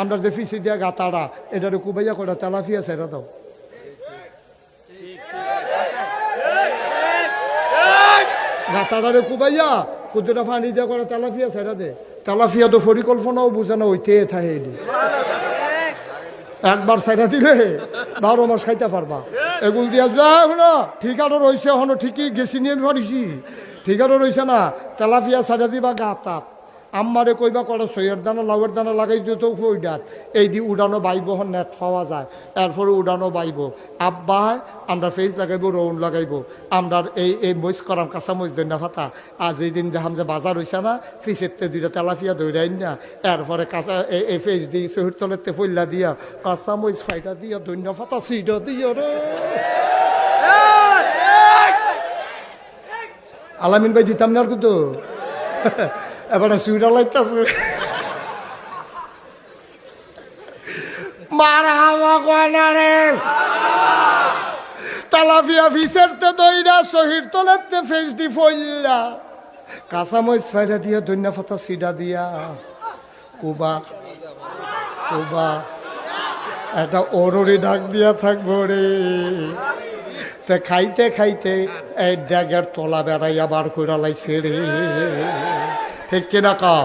আমরা যে ফিসি দিয়া গাতাড়া এটারে কুবাইয়া করে তেলাফিয়া ছেড়ে দাও। গাতাড়ারে কুবাইয়া কুদুটা পানি দিয়া করে তেলাফিয়া ছেড়ে দে। তেলাফিয়া তো পরিকল্পনাও বুঝে না, ওইতে থাকে। একবার ছেড়ে দিলে 12 মাস খাইতে পারবা। এগুল দিয়া যায় না, ঠিকারও রয়েছে হনো, ঠিকই গেছি নিয়ে পারিছি, ঠিকারও রয়েছে না। তেলাফিয়া ছেড়ে দিবা গাতাত, আম্মারে কইবা করে সইয়ের দানা লাউয়ের দানা লাগাই দিত ওইটাত, এই দি উড়ানো বাইব, হন নেট পাওয়া যায়, এরপরে উড়ানো বাইব। আব্বা আমরা ফেস লাগাইব, রৌন লাগাইব, আমরা এই মইস করাম, কাঁচা মইস দৈনা ফাতা। আজ এই দিন দেখাম যে বাজার হইছে না, ফিসেরতে 2টা তেলাফিয়া দৌড়াই না, এরপরে কাঁচা এই ফেস দিয়ে শহীদ তলেরতে ফইল্লা দিয়া কাঁচা মইস ফাইটা দিয়া দৈনা ফাতা সিটা দিয়া রে। আলামিন ভাই দিতাম না আর কিন্তু এবারে সুইটা লাইতাছে মারহাবা কোয়ানারে। তেলাপিয়া ফিসেরতে দইরা শহীদ তলেরতে ফেস দি ফইল্লা কাঁচা মরিচ ফাইটা দিয়া ধনিয়া পাতা সিডা দিয়া কুবা কুবা একটা ওররি ডাক দিয়া থাকবো রে। সে খাইতে খাইতে এই ড্যাগের তলা বেড়াইয়া বার করে লাইছে রে। ঠিক কিনা কাও?